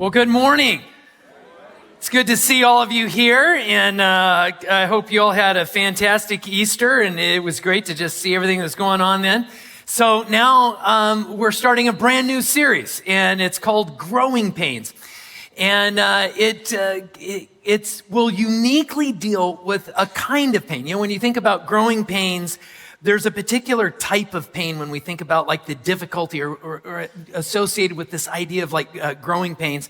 Well, good morning. It's good to see all of you here, and I hope you all had a fantastic Easter, and it was great to just see everything that's going on then. So now we're starting a brand new series, and it's called Growing Pains. And it will uniquely deal with a kind of pain. You know, when you think about growing pains, there's a particular type of pain when we think about like the difficulty or associated with this idea of like growing pains.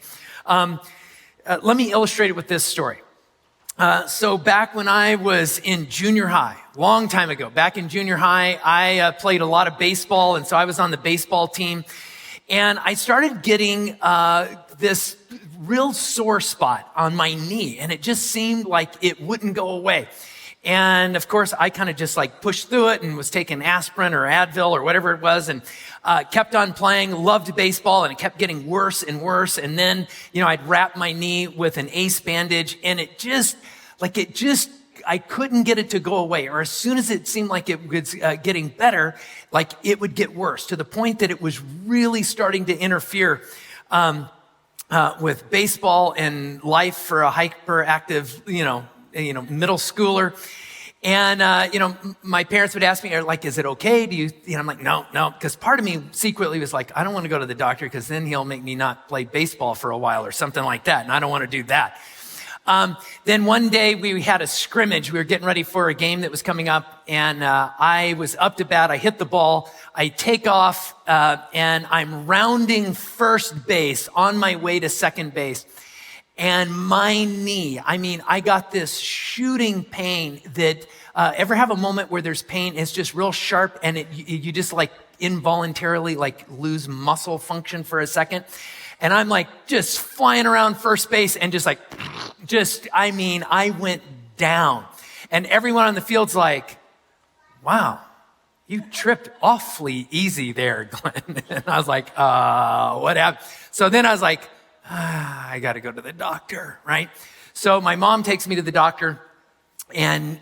Let me illustrate it with this story. So back when I was in junior high, long time ago, back in junior high, I played a lot of baseball, and so I was on the baseball team. And I started getting this real sore spot on my knee, and it just seemed like it wouldn't go away. And of course, I kind of just like pushed through it and was taking aspirin or Advil or whatever it was, and kept on playing, loved baseball, and it kept getting worse and worse. And then, you know, I'd wrap my knee with an ace bandage, and I couldn't get it to go away. Or as soon as it seemed like it was getting better, like it would get worse, to the point that it was really starting to interfere with baseball and life for a hyperactive, middle schooler. And, my parents would ask me, like, is it okay? I'm like, no, because part of me secretly was like, I don't want to go to the doctor because then he'll make me not play baseball for a while or something like that. And I don't want to do that. Then one day we had a scrimmage. We were getting ready for a game that was coming up, and I was up to bat. I hit the ball. I take off, and I'm rounding first base on my way to second base. And my knee, I got this shooting pain that, ever have a moment where there's pain, it's just real sharp, and you just like involuntarily like lose muscle function for a second. And I'm like just flying around first base and I went down. And everyone on the field's like, wow, you tripped awfully easy there, Glenn. And I was like, what happened? So then I was like, I got to go to the doctor, right? So my mom takes me to the doctor, and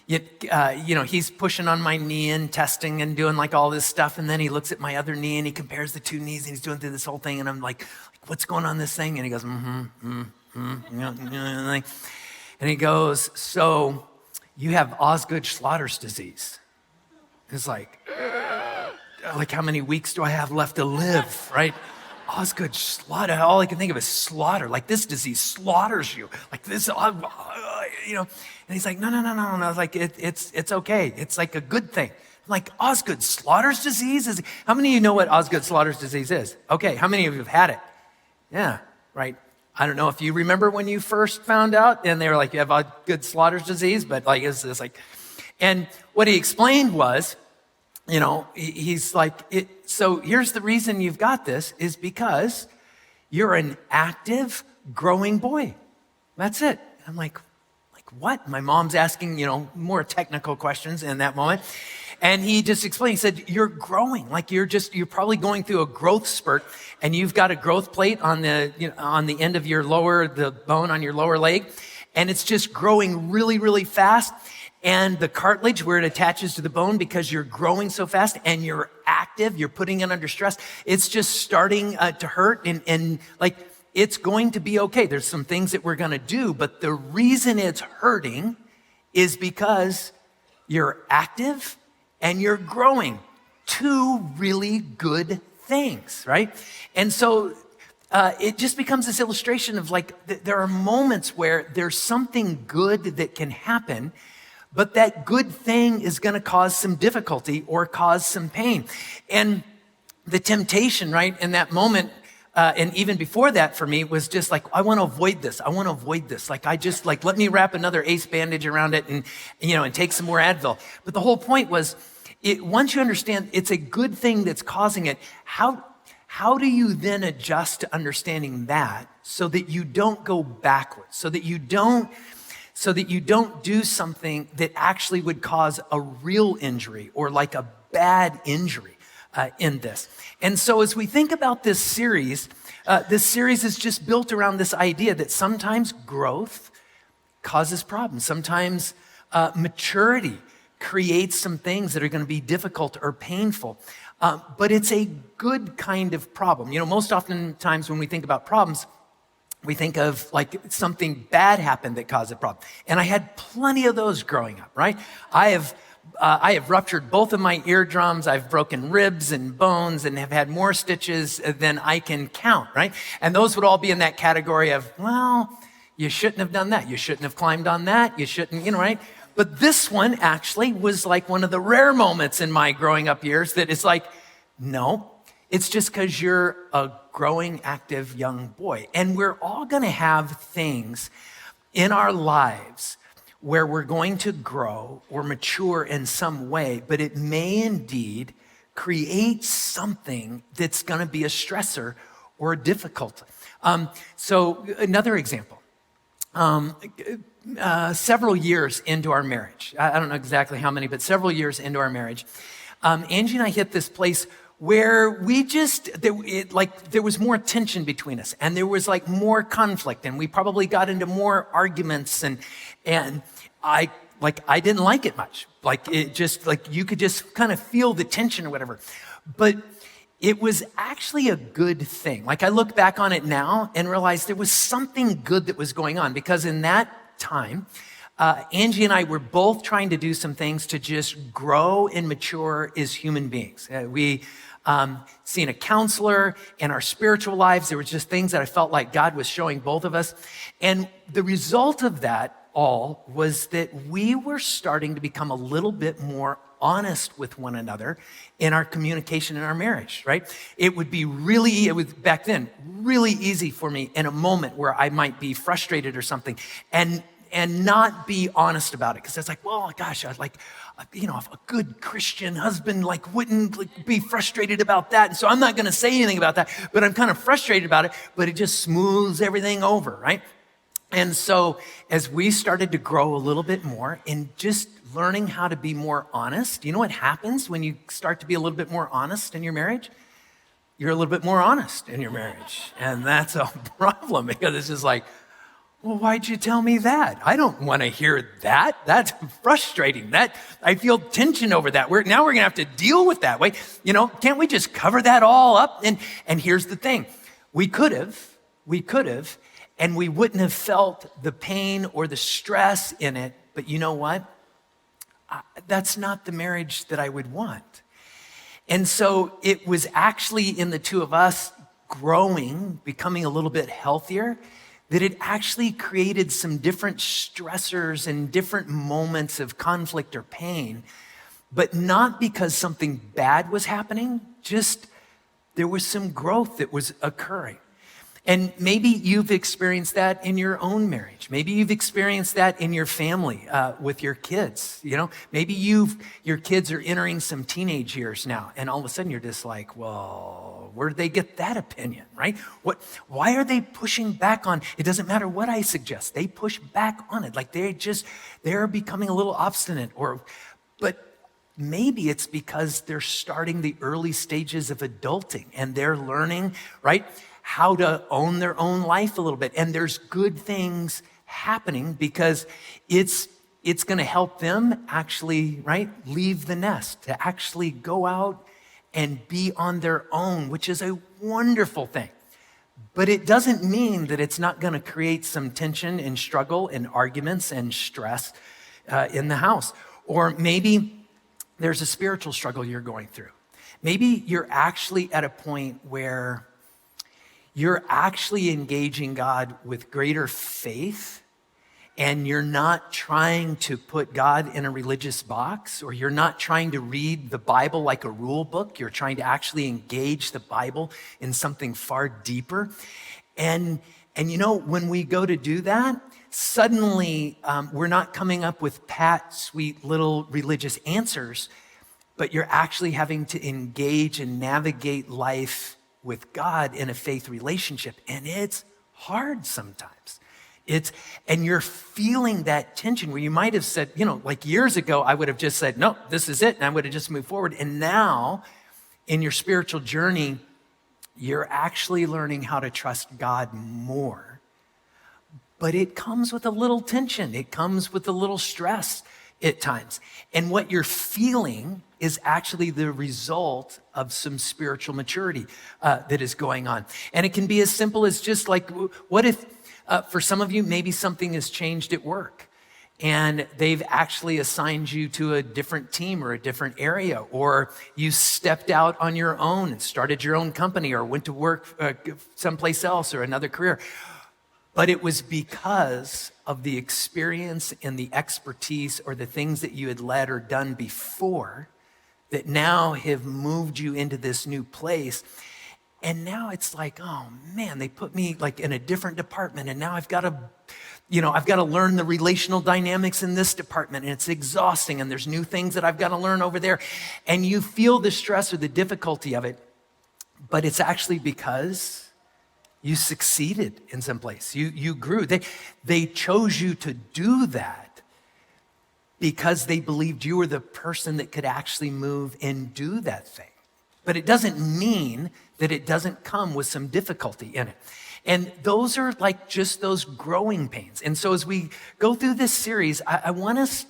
he's pushing on my knee and testing and doing like all this stuff, and then he looks at my other knee and he compares the two knees, and he's doing through this whole thing, and I'm like, what's going on in this thing? And he goes, and he goes, so you have Osgood-Schlatter's disease. It's like how many weeks do I have left to live, right? Osgood slaughter. All I can think of is slaughter. Like this disease slaughters you. Like this, And he's like, no. And I was like, it's okay. It's like a good thing. I'm like, Osgood Slaughter's disease? How many of you know what Osgood Slaughter's disease is? Okay, how many of you have had it? Yeah, right. I don't know if you remember when you first found out, and they were like, you have Osgood Slaughter's disease, but like, it's this like, and what he explained was, he's like, so here's the reason you've got this is because you're an active, growing boy. That's it. I'm like, what? My mom's asking, more technical questions in that moment. And he just explained, he said, you're growing. Like you're probably going through a growth spurt, and you've got a growth plate on the end of the bone on your lower leg. And it's just growing really, really fast. And the cartilage where it attaches to the bone, because you're growing so fast and you're active, you're putting it under stress, it's just starting to hurt, and like it's going to be okay. There's some things that we're going to do, but the reason it's hurting is because you're active and you're growing. Two really good things, right? And so it just becomes this illustration of like there are moments where there's something good that can happen, but that good thing is going to cause some difficulty or cause some pain. And the temptation, right, in that moment, and even before that for me, was just like, I want to avoid this. Like, let me wrap another ace bandage around it and take some more Advil. But the whole point was, once you understand it's a good thing that's causing it, how do you then adjust to understanding that so that you don't go backwards, so that you don't do something that actually would cause a real injury or like a bad injury in this. And so as we think about this series is just built around this idea that sometimes growth causes problems. Sometimes maturity creates some things that are going to be difficult or painful. But it's a good kind of problem. Most oftentimes when we think about problems, we think of like something bad happened that caused a problem. And I had plenty of those growing up, right? I have ruptured both of my eardrums. I've broken ribs and bones and have had more stitches than I can count, right? And those would all be in that category of, well, you shouldn't have done that. You shouldn't have climbed on that. You shouldn't, right? But this one actually was like one of the rare moments in my growing up years that it's like, no, it's just because you're a growing, active young boy. And we're all going to have things in our lives where we're going to grow or mature in some way, but it may indeed create something that's going to be a stressor or a difficult. So another example. Several years into our marriage, I don't know exactly how many, but several years into our marriage, Angie and I hit this place where we there was more tension between us, and there was like more conflict, and we probably got into more arguments, and I didn't like it much. Like it just, like you could just kind of feel the tension or whatever. But it was actually a good thing. Like I look back on it now and realize there was something good that was going on, because in that time, Angie and I were both trying to do some things to just grow and mature as human beings. We seen a counselor in our spiritual lives. There were just things that I felt like God was showing both of us. And the result of that all was that we were starting to become a little bit more honest with one another in our communication in our marriage, right? It was back then really easy for me in a moment where I might be frustrated or something and not be honest about it. Because it's like, well, gosh, I'd like, a good Christian husband wouldn't be frustrated about that. And so I'm not going to say anything about that, but I'm kind of frustrated about it, but it just smooths everything over, right? And so as we started to grow a little bit more in just learning how to be more honest, you know what happens when you start to be a little bit more honest in your marriage? You're a little bit more honest in your marriage. And that's a problem, because it's just like, well, why'd you tell me that? I don't want to hear that. That's frustrating. That I feel tension over that. Now we're going to have to deal with that. Wait, can't we just cover that all up? And here's the thing. We could have, and we wouldn't have felt the pain or the stress in it. But you know what? That's not the marriage that I would want. And so it was actually in the two of us growing, becoming a little bit healthier, that it actually created some different stressors and different moments of conflict or pain, but not because something bad was happening, just there was some growth that was occurring. And maybe you've experienced that in your own marriage. Maybe you've experienced that in your family with your kids. Maybe your kids are entering some teenage years now, and all of a sudden you're just like, well, where did they get that opinion, right? Why are they pushing back on? It doesn't matter what I suggest. They push back on it. Like they're becoming a little obstinate, but maybe it's because they're starting the early stages of adulting and they're learning, right, how to own their own life a little bit. And there's good things happening because it's going to help them actually, right, leave the nest, to actually go out and be on their own, which is a wonderful thing. But it doesn't mean that it's not going to create some tension and struggle and arguments and stress in the house. Or maybe there's a spiritual struggle you're going through. Maybe you're actually at a point where you're actually engaging God with greater faith, and you're not trying to put God in a religious box, or you're not trying to read the Bible like a rule book. You're trying to actually engage the Bible in something far deeper. And when we go to do that, suddenly we're not coming up with pat, sweet little religious answers, but you're actually having to engage and navigate life with God in a faith relationship. And it's hard sometimes. And you're feeling that tension where you might have said, like years ago, I would have just said, no, this is it. And I would have just moved forward. And now in your spiritual journey, you're actually learning how to trust God more. But it comes with a little tension. It comes with a little stress. at times. And what you're feeling is actually the result of some spiritual maturity that is going on. And it can be as simple as just like, what if, for some of you, maybe something has changed at work and they've actually assigned you to a different team or a different area, or you stepped out on your own and started your own company or went to work someplace else or another career. But it was because of the experience and the expertise or the things that you had led or done before that now have moved you into this new place. And now it's like, oh man, they put me like in a different department, and now I've got to learn the relational dynamics in this department, and it's exhausting, and there's new things that I've got to learn over there. And you feel the stress or the difficulty of it, but it's actually because you succeeded in some place. You grew. They chose you to do that because they believed you were the person that could actually move and do that thing. But it doesn't mean that it doesn't come with some difficulty in it. And those are like just those growing pains. And so as we go through this series, I want us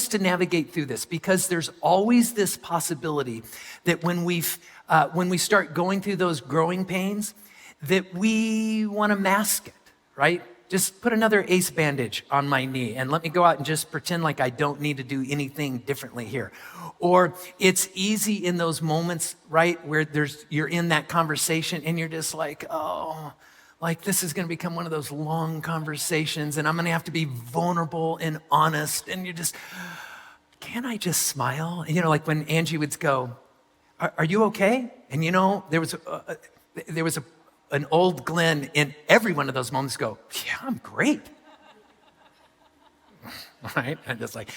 to navigate through this, because there's always this possibility that when we start going through those growing pains, that we want to mask it, right? Just put another ace bandage on my knee and let me go out and just pretend like I don't need to do anything differently here. Or it's easy in those moments, right, where you're in that conversation and you're just like, oh, like this is going to become one of those long conversations and I'm going to have to be vulnerable and honest. And you just, can't I just smile? You know, like when Angie would go, are you okay? And you know, there was an old Glenn in every one of those moments go, yeah, I'm great. Right? I'm just like,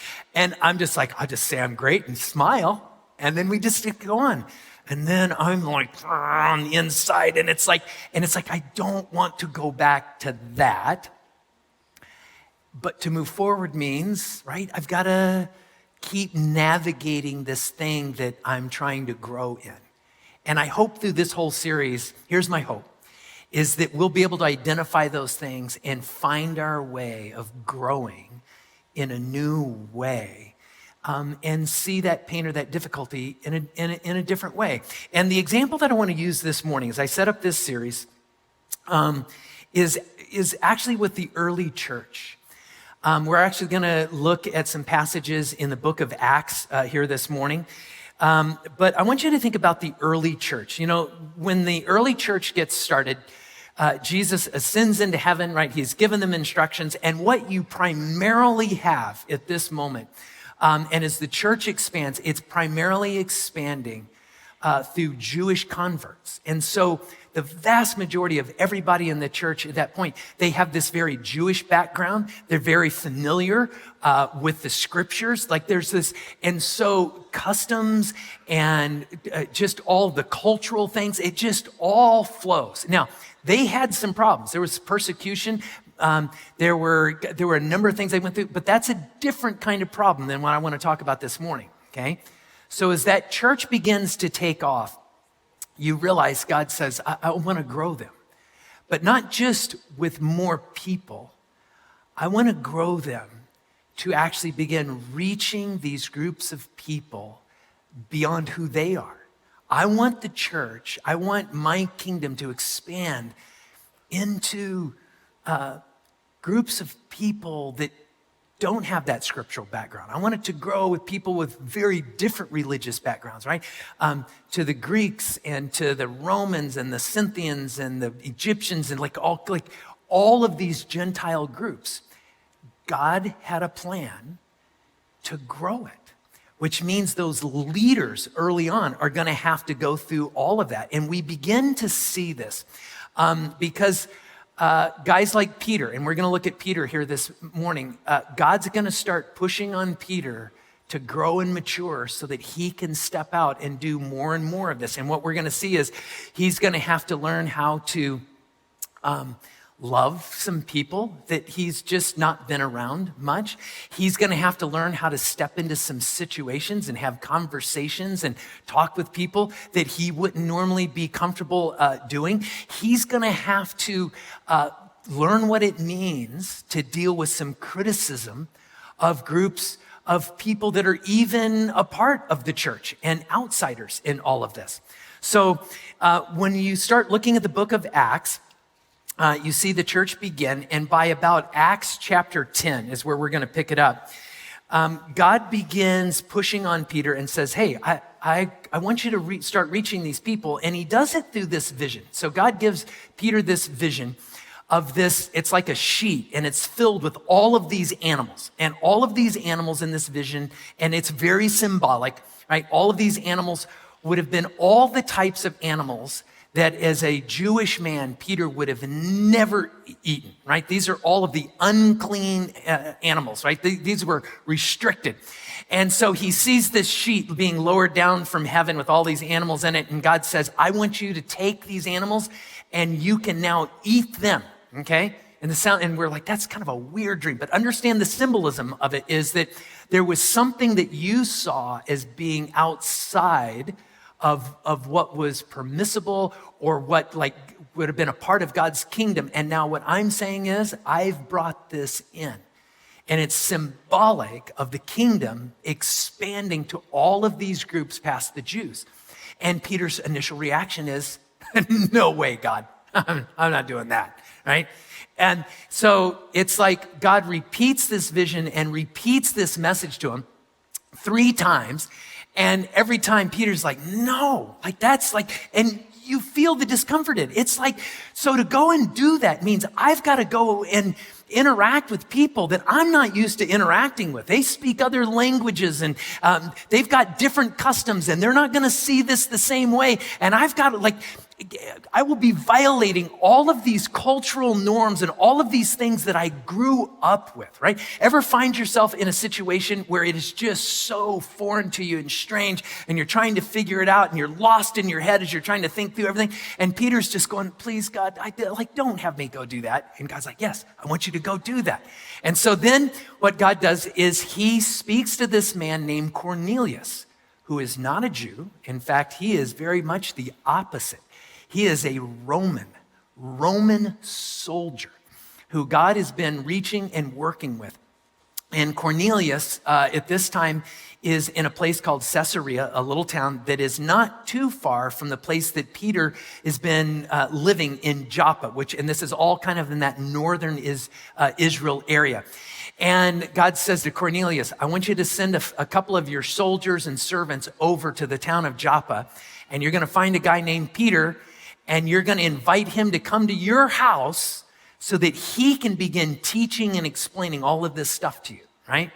I'll just say I'm great and smile. And then we just go on. And then I'm like on the inside, and it's like, I don't want to go back to that. But to move forward means, right, I've got to keep navigating this thing that I'm trying to grow in. And I hope through this whole series, here's my hope, is that we'll be able to identify those things and find our way of growing in a new way, and see that pain or that difficulty in a different way. And the example that I want to use this morning as I set up this series is actually with the early church. We're actually going to look at some passages in the book of Acts here this morning. But I want you to think about the early church. You know, when the early church gets started, Jesus ascends into heaven, right? He's given them instructions. And what you primarily have at this moment, and as the church expands, it's primarily expanding through Jewish converts. And so the vast majority of everybody in the church at that point, they have this very Jewish background. They're very familiar with the scriptures. Like there's this, and so customs and just all the cultural things, it just all flows. Now, they had some problems. There was persecution. There were a number of things they went through, but that's a different kind of problem than what I want to talk about this morning, okay? So as that church begins to take off, you realize God says, I want to grow them, but not just with more people. I want to grow them to actually begin reaching these groups of people beyond who they are. I want the church, I want my kingdom to expand into groups of people that don't have that scriptural background. I want it to grow with people with very different religious backgrounds, right? To the Greeks and to the Romans and the Scythians and the Egyptians and like all of these Gentile groups. God had a plan to grow it, which means those leaders early on are going to have to go through all of that. And we begin to see this because guys like Peter, and we're going to look at Peter here this morning, God's going to start pushing on Peter to grow and mature so that he can step out and do more and more of this. And what we're going to see is he's going to have to learn how to love some people that he's just not been around much. He's going to have to learn how to step into some situations and have conversations and talk with people that he wouldn't normally be comfortable doing. He's going to have to learn what it means to deal with some criticism of groups of people that are even a part of the church and outsiders in all of this. So when you start looking at the book of Acts, you see the church begin, and by about Acts chapter 10 is where we're going to pick it up. God begins pushing on Peter and says, hey, I want you to start reaching these people. And he does it through this vision. So God gives Peter this vision of this, it's like a sheet, and it's filled with all of these animals. And all of these animals in this vision, and it's very symbolic, right? All of these animals would have been all the types of animals that as a Jewish man, Peter would have never eaten, right? These are all of the unclean animals, right? These were restricted. And so he sees this sheet being lowered down from heaven with all these animals in it. And God says, I want you to take these animals and you can now eat them, okay? And we're like, that's kind of a weird dream. But understand the symbolism of it is that there was something that you saw as being outside of what was permissible or what like would have been a part of God's kingdom. And now what I'm saying is I've brought this in. And it's symbolic of the kingdom expanding to all of these groups past the Jews. And Peter's initial reaction is, no way, God, I'm not doing that, right? And so it's like God repeats this vision and repeats this message to him 3 times. And every time Peter's like, no, like that's like, and you feel the discomfort in it. It's like, so to go and do that means I've got to go and interact with people that I'm not used to interacting with. They speak other languages and they've got different customs and they're not going to see this the same way. And I've got to like, I will be violating all of these cultural norms and all of these things that I grew up with, right? Ever find yourself in a situation where it is just so foreign to you and strange and you're trying to figure it out and you're lost in your head as you're trying to think through everything? And Peter's just going, please, God, don't have me go do that. And God's like, yes, I want you to go do that. And so then what God does is he speaks to this man named Cornelius, who is not a Jew. In fact, he is very much the opposite. He is a Roman soldier who God has been reaching and working with. And Cornelius, at this time, is in a place called Caesarea, a little town that is not too far from the place that Peter has been living in Joppa, and this is all kind of in that northern Israel area. And God says to Cornelius, I want you to send a couple of your soldiers and servants over to the town of Joppa, and you're going to find a guy named Peter, and you're going to invite him to come to your house so that he can begin teaching and explaining all of this stuff to you, right?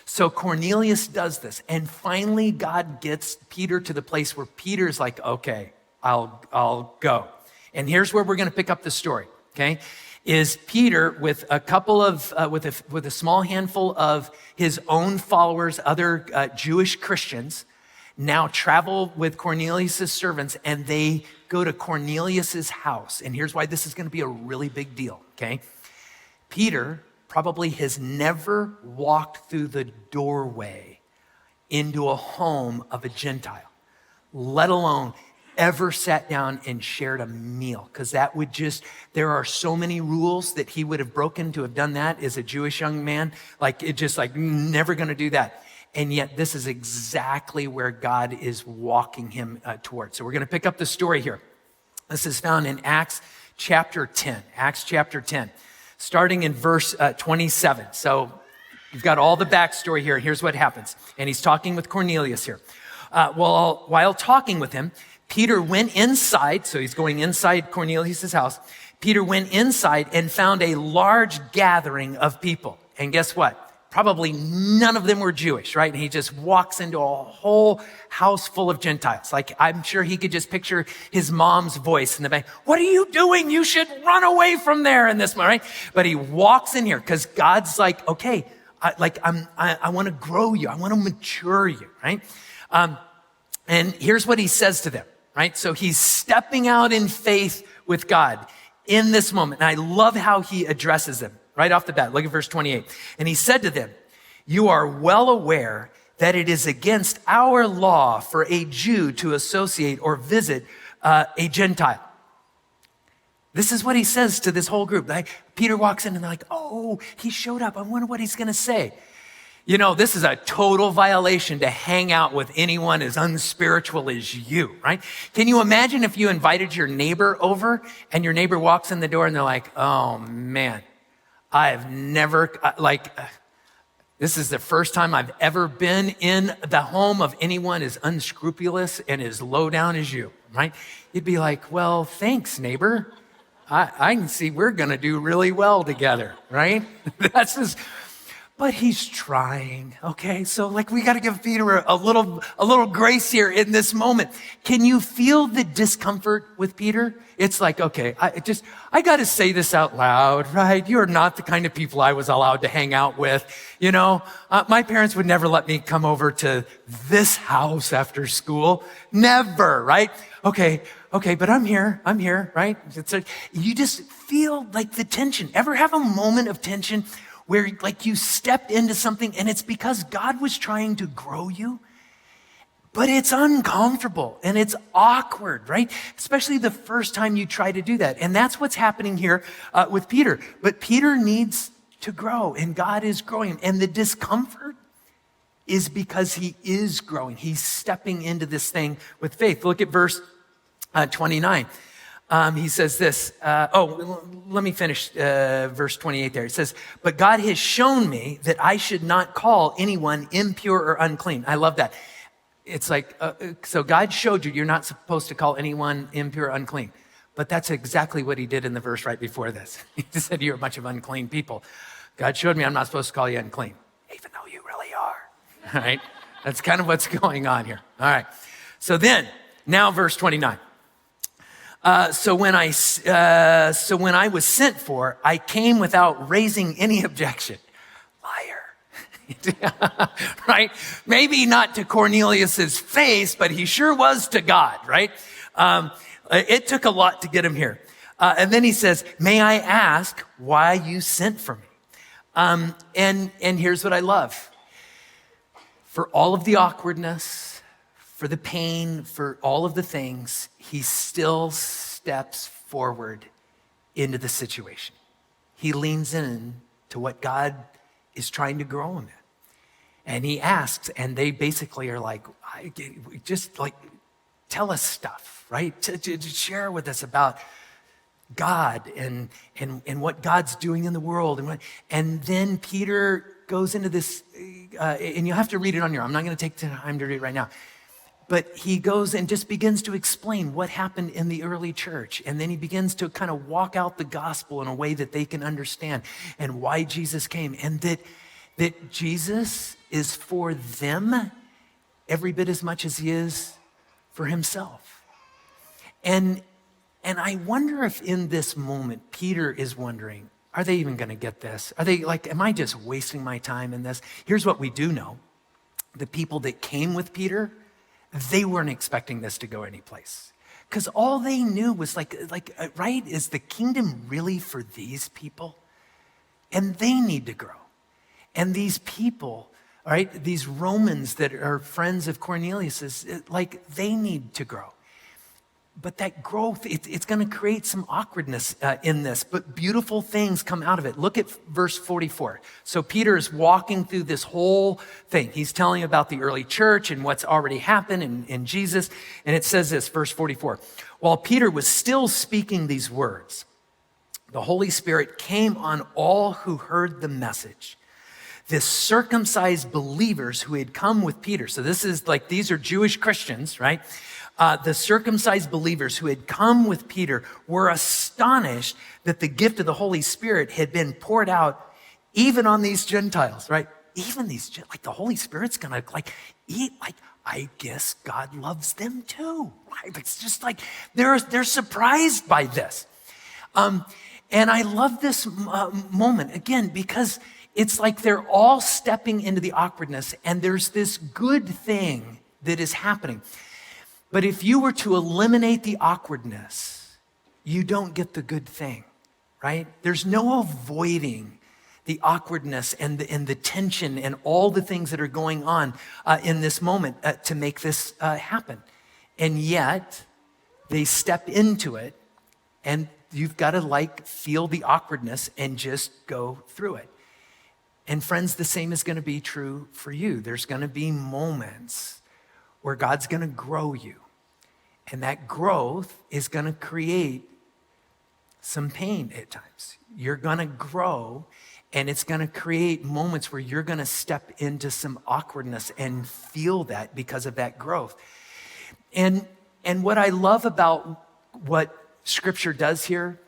So Cornelius does this. And finally, God gets Peter to the place where Peter's like, okay, I'll go. And here's where we're going to pick up the story, okay? Is Peter with a couple of, with a small handful of his own followers, other Jewish Christians, now travel with Cornelius' servants, and they go to Cornelius' house. And here's why this is going to be a really big deal, okay? Peter probably has never walked through the doorway into a home of a Gentile, let alone ever sat down and shared a meal, because that would there are so many rules that he would have broken to have done that as a Jewish young man. Never going to do that. And yet this is exactly where God is walking him towards. So we're going to pick up the story here. This is found in Acts chapter 10. Acts chapter 10, starting in verse 27. So you've got all the backstory here. Here's what happens. And he's talking with Cornelius here. While talking with him, Peter went inside. So he's going inside Cornelius' house. Peter went inside and found a large gathering of people. And guess what? Probably none of them were Jewish, right? And he just walks into a whole house full of Gentiles. Like, I'm sure he could just picture his mom's voice in the back. What are you doing? You should run away from there in this one, right? But he walks in here because God's like, okay, I want to grow you. I want to mature you, right? And here's what he says to them, right? So he's stepping out in faith with God in this moment. And I love how he addresses them. Right off the bat, look at verse 28. And he said to them, you are well aware that it is against our law for a Jew to associate or visit a Gentile. This is what he says to this whole group. Peter walks in and they're like, oh, he showed up. I wonder what he's going to say. You know, this is a total violation to hang out with anyone as unspiritual as you, right? Can you imagine if you invited your neighbor over and your neighbor walks in the door and they're like, oh man, I have never, this is the first time I've ever been in the home of anyone as unscrupulous and as low down as you, right? You'd be like, well, thanks, neighbor. I can see we're going to do really well together, right? That's just, but he's trying, okay? So like we got to give Peter a little grace here in this moment. Can you feel the discomfort with Peter? It's like, okay, I got to say this out loud, right? You're not the kind of people I was allowed to hang out with. You know, my parents would never let me come over to this house after school. Never, right? Okay, but I'm here, right? You just feel like the tension. Ever have a moment of tension where like you stepped into something and it's because God was trying to grow you, but it's uncomfortable and it's awkward, right? Especially the first time you try to do that. And that's what's happening here with Peter. But Peter needs to grow and God is growing him. And the discomfort is because he is growing. He's stepping into this thing with faith. Look at verse 29. He says this, let me finish verse 28 there. It says, but God has shown me that I should not call anyone impure or unclean. I love that. It's like, so God showed you you're not supposed to call anyone impure or unclean. But that's exactly what he did in the verse right before this. He just said, you're a bunch of unclean people. God showed me I'm not supposed to call you unclean, even though you really are. All right? That's kind of what's going on here. All right. So then, now verse 29. So when I was sent for, I came without raising any objection. Liar. Right? Maybe not to Cornelius's face, but he sure was to God, right? It took a lot to get him here. And then he says, may I ask why you sent for me? And here's what I love. For all of the awkwardness, for the pain, for all of the things, he still steps forward into the situation. He leans in to what God is trying to grow him in. And he asks, and they basically are like, just like, tell us stuff, right? To share with us about God and what God's doing in the world. And then Peter goes into this, and you have to read it on your own. I'm not going to take time to read it right now. But he goes and just begins to explain what happened in the early church. And then he begins to kind of walk out the gospel in a way that they can understand and why Jesus came. And that Jesus is for them every bit as much as he is for himself. And I wonder if in this moment, Peter is wondering, are they even going to get this? Are they like, am I just wasting my time in this? Here's what we do know. The people that came with Peter, they weren't expecting this to go anyplace. Because all they knew was right, is the kingdom really for these people? And they need to grow. And these people, all right, these Romans that are friends of Cornelius, they need to grow. But that growth, it's going to create some awkwardness in this, but beautiful things come out of it. Look at verse 44. So Peter is walking through this whole thing. He's telling about the early church and what's already happened in Jesus. And it says this, verse 44. While Peter was still speaking these words, the Holy Spirit came on all who heard the message. The circumcised believers who had come with Peter. So this is like, these are Jewish Christians, right? The circumcised believers who had come with Peter were astonished that the gift of the Holy Spirit had been poured out even on these Gentiles, right? Even these, like the Holy Spirit's gonna I guess God loves them too, right? It's just like, they're surprised by this. And I love this moment, again, because it's like they're all stepping into the awkwardness and there's this good thing that is happening. But if you were to eliminate the awkwardness, you don't get the good thing, right? There's no avoiding the awkwardness and the tension and all the things that are going on in this moment to make this happen. And yet, they step into it, and you've got to feel the awkwardness and just go through it. And friends, the same is going to be true for you. There's going to be moments where God's going to grow you. And that growth is going to create some pain at times. You're going to grow, and it's going to create moments where you're going to step into some awkwardness and feel that because of that growth. And what I love about what Scripture does here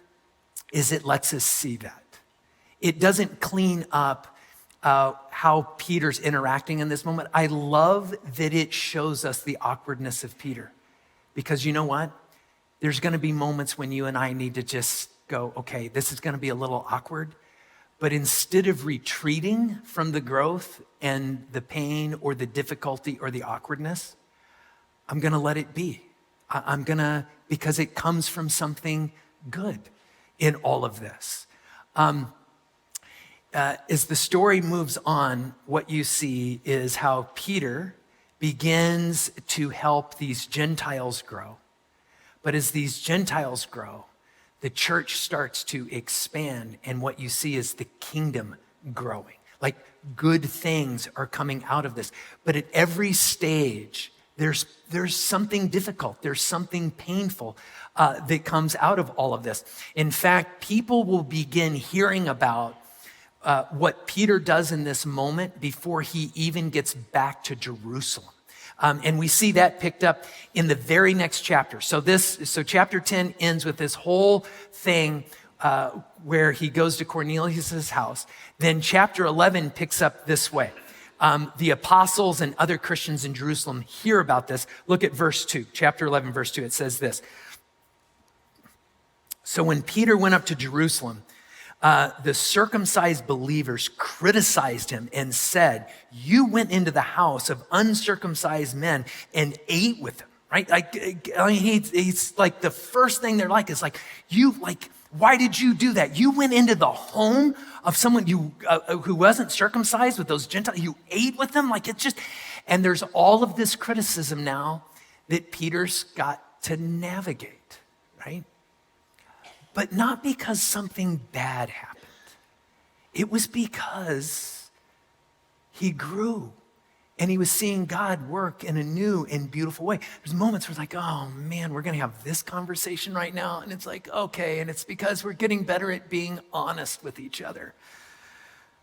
is it lets us see that. It doesn't clean up how Peter's interacting in this moment. I love that it shows us the awkwardness of Peter. Because you know what? There's going to be moments when you and I need to just go, okay, this is going to be a little awkward. But instead of retreating from the growth and the pain or the difficulty or the awkwardness, I'm going to let it be. I'm going to, because it comes from something good in all of this. As the story moves on, what you see is how Peter begins to help these Gentiles grow. But as these Gentiles grow, the church starts to expand, and what you see is the kingdom growing. Like good things are coming out of this. But at every stage, there's something difficult. There's something painful that comes out of all of this. In fact, people will begin hearing about what Peter does in this moment before he even gets back to Jerusalem. And we see that picked up in the very next chapter. So chapter 10 ends with this whole thing where he goes to Cornelius' house. Then chapter 11 picks up this way. The apostles and other Christians in Jerusalem hear about this. Look at verse 2, chapter 11, verse 2. It says this. So when Peter went up to Jerusalem, the circumcised believers criticized him and said, you went into the house of uncircumcised men and ate with them, right? I mean, he's like, the first thing they're like is like, why did you do that? You went into the home of someone who wasn't circumcised with those Gentiles. You ate with them? Like it's just, and there's all of this criticism now that Peter's got to navigate, right? But not because something bad happened. It was because he grew and he was seeing God work in a new and beautiful way. There's moments where it's like, oh man, we're going to have this conversation right now. And it's like, okay. And it's because we're getting better at being honest with each other.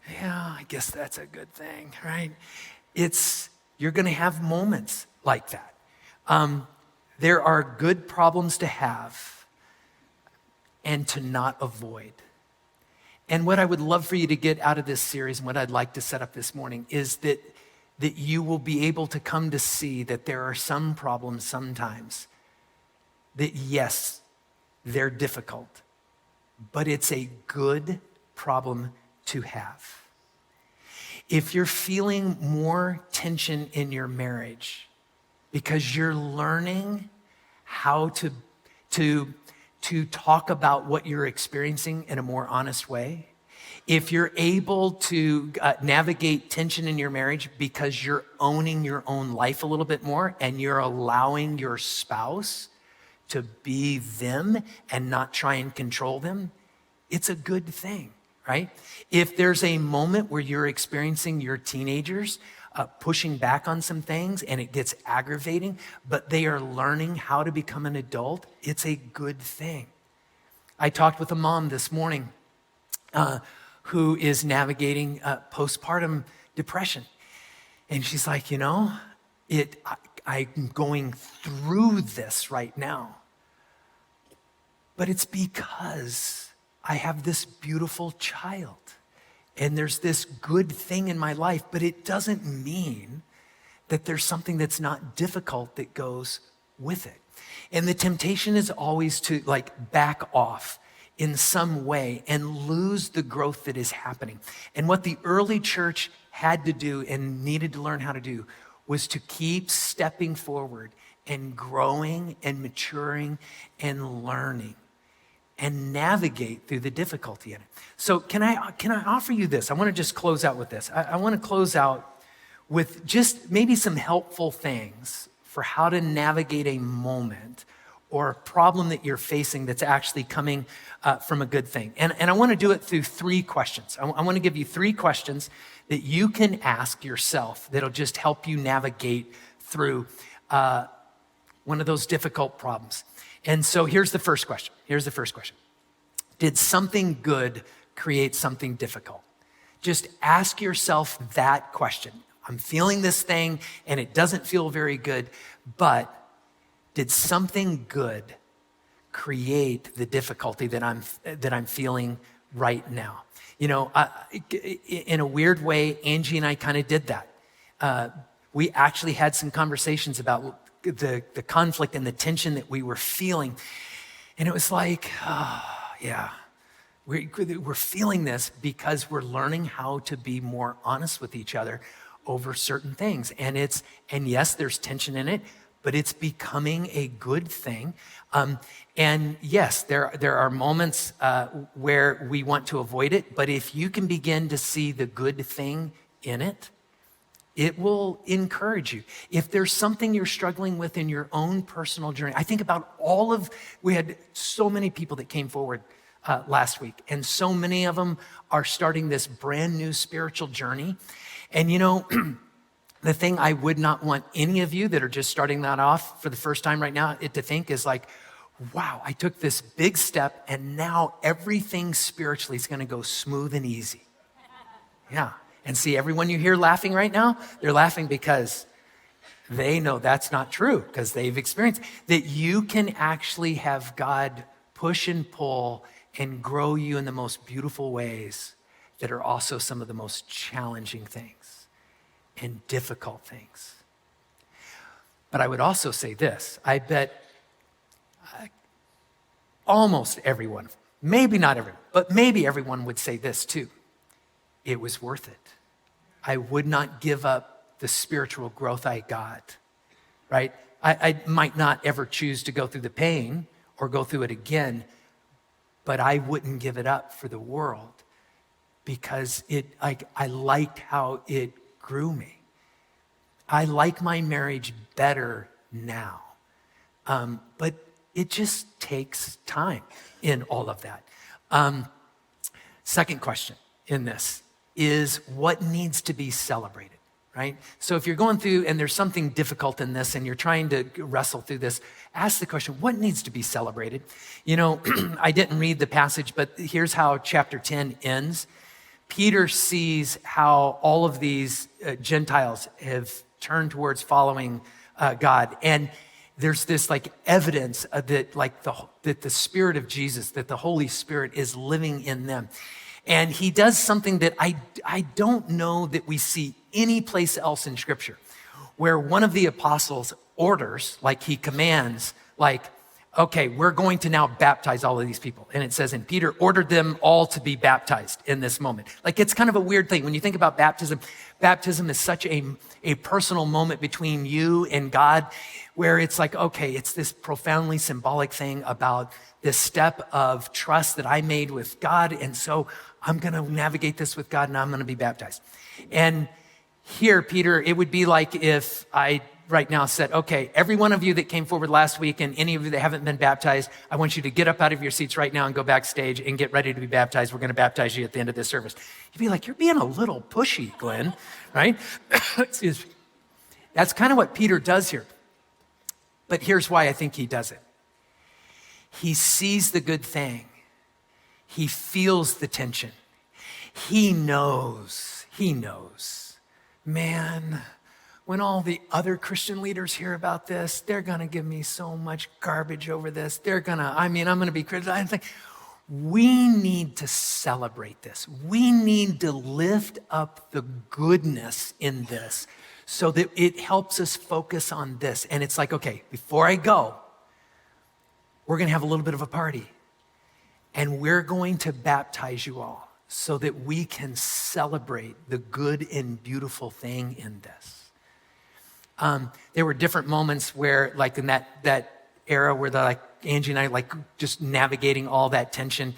Yeah, I guess that's a good thing, right? You're going to have moments like that. There are good problems to have and to not avoid. And what I would love for you to get out of this series and what I'd like to set up this morning is that you will be able to come to see that there are some problems sometimes that, yes, they're difficult, but it's a good problem to have. If you're feeling more tension in your marriage because you're learning how to talk about what you're experiencing in a more honest way, if you're able to navigate tension in your marriage because you're owning your own life a little bit more and you're allowing your spouse to be them and not try and control them, it's a good thing, right? If there's a moment where you're experiencing your teenagers pushing back on some things and it gets aggravating, but they are learning how to become an adult, it's a good thing. I talked with a mom this morning who is navigating postpartum depression. And she's like, I'm going through this right now. But it's because I have this beautiful child. And there's this good thing in my life, but it doesn't mean that there's something that's not difficult that goes with it. And the temptation is always to back off in some way and lose the growth that is happening. And what the early church had to do and needed to learn how to do was to keep stepping forward and growing and maturing and learning and navigate through the difficulty in it. So can I offer you this? I want to just close out with this. I want to close out with just maybe some helpful things for how to navigate a moment or problem that you're facing that's actually coming from a good thing. And I want to do it through 3 questions. I want to give you 3 questions that you can ask yourself that'll just help you navigate through one of those difficult problems. And so here's the first question. Did something good create something difficult? Just ask yourself that question. I'm feeling this thing and it doesn't feel very good, but did something good create the difficulty that I'm feeling right now? You know, in a weird way, Angie and I kind of did that. We actually had some conversations about the conflict and the tension that we were feeling. And it was like, yeah, we're feeling this because we're learning how to be more honest with each other over certain things. And yes, there's tension in it, but it's becoming a good thing. And yes, there are moments where we want to avoid it, but if you can begin to see the good thing in it, it will encourage you. If there's something you're struggling with in your own personal journey, I think about we had so many people that came forward last week, and so many of them are starting this brand new spiritual journey. And you know, the thing I would not want any of you that are just starting that off for the first time right now to think is like, wow, I took this big step and now everything spiritually is going to go smooth and easy. Yeah. And see, everyone you hear laughing right now, they're laughing because they know that's not true, because they've experienced that you can actually have God push and pull and grow you in the most beautiful ways that are also some of the most challenging things and difficult things. But I would also say this, I bet almost everyone, maybe not everyone, but maybe everyone would say this too. It was worth it. I would not give up the spiritual growth I got, right? I might not ever choose to go through the pain or go through it again, but I wouldn't give it up for the world because I liked how it grew me. I like my marriage better now, but it just takes time in all of that. Second question in this is what needs to be celebrated, right? So if you're going through and there's something difficult in this and you're trying to wrestle through this, ask the question, what needs to be celebrated? You know, I didn't read the passage, but here's how chapter 10 ends. Peter sees how all of these Gentiles have turned towards following God. And there's this like evidence that that the Spirit of Jesus, that the Holy Spirit is living in them. And he does something that I don't know that we see any place else in Scripture, where one of the apostles orders, like he commands, like, okay, we're going to now baptize all of these people. And it says, and Peter ordered them all to be baptized in this moment. Like, it's kind of a weird thing. When you think about baptism, baptism is such a personal moment between you and God, where it's like, okay, it's this profoundly symbolic thing about this step of trust that I made with God. And so I'm going to navigate this with God and I'm going to be baptized. And here, Peter, it would be like if I right now said, okay, every one of you that came forward last week and any of you that haven't been baptized, I want you to get up out of your seats right now and go backstage and get ready to be baptized. We're going to baptize you at the end of this service. You'd be like, you're being a little pushy, Glenn, right? Excuse me. That's kind of what Peter does here. But here's why I think he does it. He sees the good thing. He feels the tension. He knows, man, when all the other Christian leaders hear about this, they're going to give me so much garbage over this. I'm going to be criticized. I think we need to celebrate this. We need to lift up the goodness in this so that it helps us focus on this. And it's like, okay, before I go, we're going to have a little bit of a party. And we're going to baptize you all so that we can celebrate the good and beautiful thing in this. There were different moments where, like in that era where Angie and I just navigating all that tension.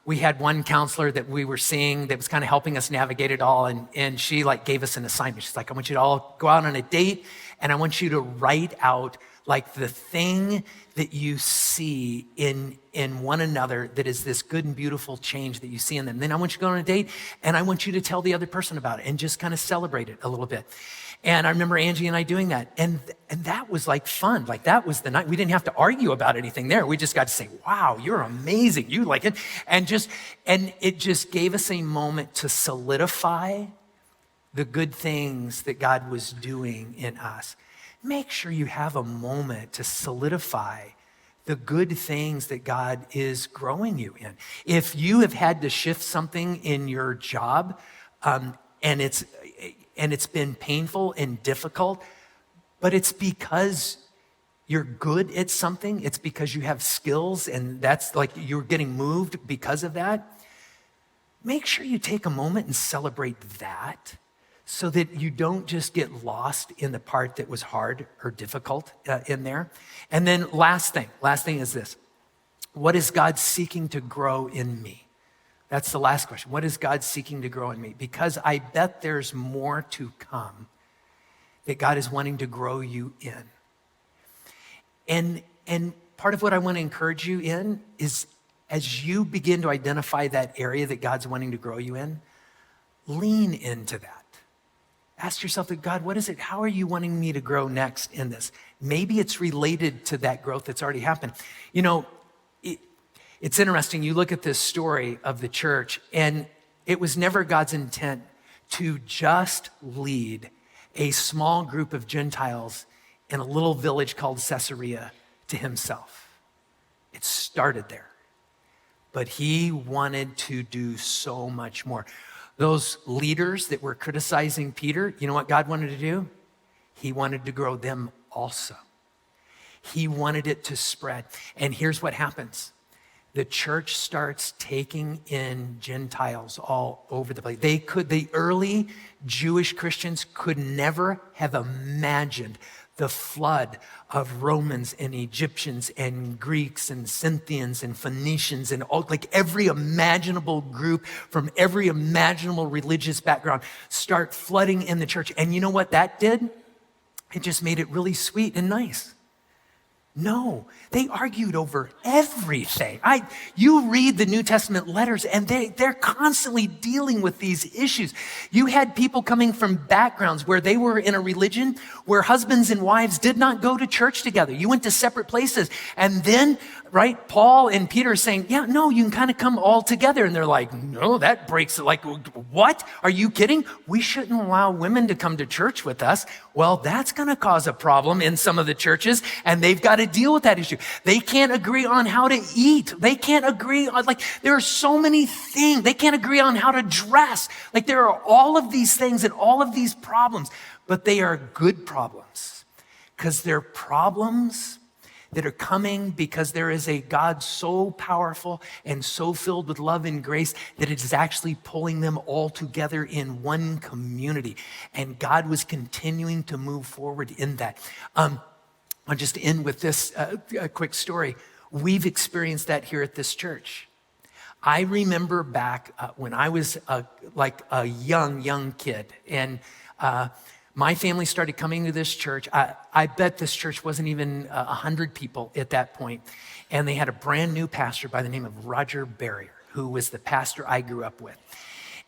We had one counselor that we were seeing that was kind of helping us navigate it all. And she gave us an assignment. She's like, I want you to all go out on a date and I want you to write out Like the thing that you see in one another that is this good and beautiful change that you see in them. Then I want you to go on a date and I want you to tell the other person about it and just kind of celebrate it a little bit. And I remember Angie and I doing that. And that was like fun. Like that was the night. We didn't have to argue about anything there. We just got to say, wow, you're amazing. You like it. And it just gave us a moment to solidify the good things that God was doing in us. Make sure you have a moment to solidify the good things that God is growing you in. If you have had to shift something in your job, and it's been painful and difficult, but it's because you're good at something, it's because you have skills, and that's like you're getting moved because of that, make sure you take a moment and celebrate that, so that you don't just get lost in the part that was hard or difficult in there. And then last thing is this. What is God seeking to grow in me? That's the last question. What is God seeking to grow in me? Because I bet there's more to come that God is wanting to grow you in. And part of what I want to encourage you in is as you begin to identify that area that God's wanting to grow you in, lean into that. Ask yourself, God, what is it? How are you wanting me to grow next in this? Maybe it's related to that growth that's already happened. You know, it's interesting. You look at this story of the church, and it was never God's intent to just lead a small group of Gentiles in a little village called Caesarea to himself. It started there. But he wanted to do so much more. Those leaders that were criticizing Peter, you know what God wanted to do? He wanted to grow them also. He wanted it to spread. And here's what happens. The church starts taking in Gentiles all over the place. The early Jewish Christians could never have imagined the flood of Romans and Egyptians and Greeks and Scythians and Phoenicians and all, like every imaginable group from every imaginable religious background start flooding in the church. And you know what that did? It just made it really sweet and nice. No, they argued over everything. You read the New Testament letters and they're constantly dealing with these issues. You had people coming from backgrounds where they were in a religion where husbands and wives did not go to church together. You went to separate places. And then, right, Paul and Peter are saying, yeah, no, you can kind of come all together. And they're like, no, that breaks it. Like, what? Are you kidding? We shouldn't allow women to come to church with us. Well, that's going to cause a problem in some of the churches, and they've got to deal with that issue. They can't agree on how to eat. They can't agree on, there are so many things. They can't agree on how to dress. There are all of these things and all of these problems, but they are good problems because they're problems that are coming because there is a God so powerful and so filled with love and grace that it is actually pulling them all together in one community. And God was continuing to move forward in that. I'll just end with this a quick story. We've experienced that here at this church. I remember back when I was a young kid, and my family started coming to this church. I bet this church wasn't even 100 people at that point. And they had a brand new pastor by the name of Roger Barrier, who was the pastor I grew up with.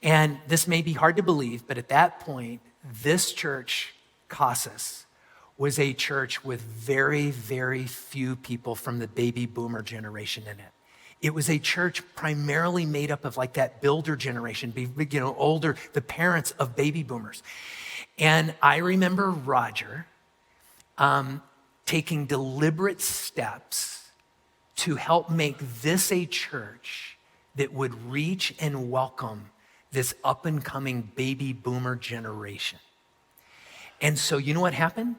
And this may be hard to believe, but at that point, this church, Casas, was a church with very, very few people from the baby boomer generation in it. It was a church primarily made up of that builder generation, older, the parents of baby boomers. And I remember Roger taking deliberate steps to help make this a church that would reach and welcome this up and coming baby boomer generation. And so you know what happened?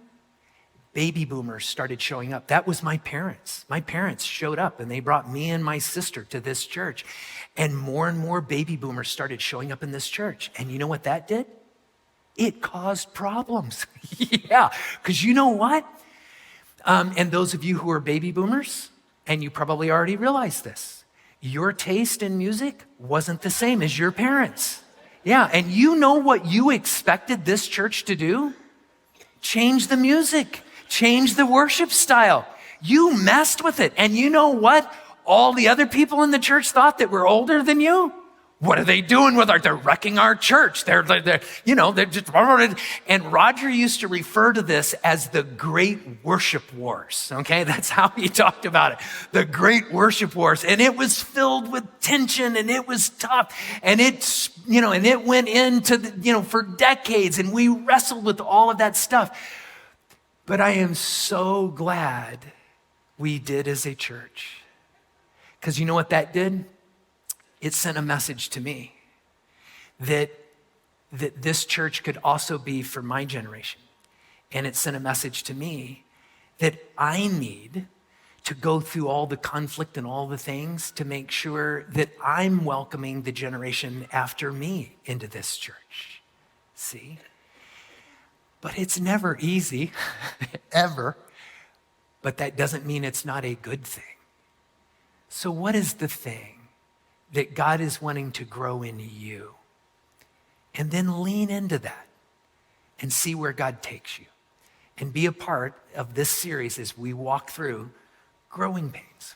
Baby boomers started showing up. That was my parents. My parents showed up and they brought me and my sister to this church. And more baby boomers started showing up in this church. And you know what that did? It caused problems. Yeah, because you know what? And those of you who are baby boomers, and you probably already realized this, your taste in music wasn't the same as your parents. Yeah, and you know what you expected this church to do? Change the music. Change the worship style. You messed with it. And you know what? All the other people in the church thought that were older than you. What are they doing with they're wrecking our church. They're just, and Roger used to refer to this as the great worship wars. Okay. That's how he talked about it. The great worship wars. And it was filled with tension and it was tough. And and it went into, for decades, and we wrestled with all of that stuff. But I am so glad we did as a church. Because you know what that did? It sent a message to me that this church could also be for my generation. And it sent a message to me that I need to go through all the conflict and all the things to make sure that I'm welcoming the generation after me into this church. See? But it's never easy, ever. But that doesn't mean it's not a good thing. So what is the thing that God is wanting to grow in you? And then lean into that and see where God takes you. And be a part of this series as we walk through growing pains.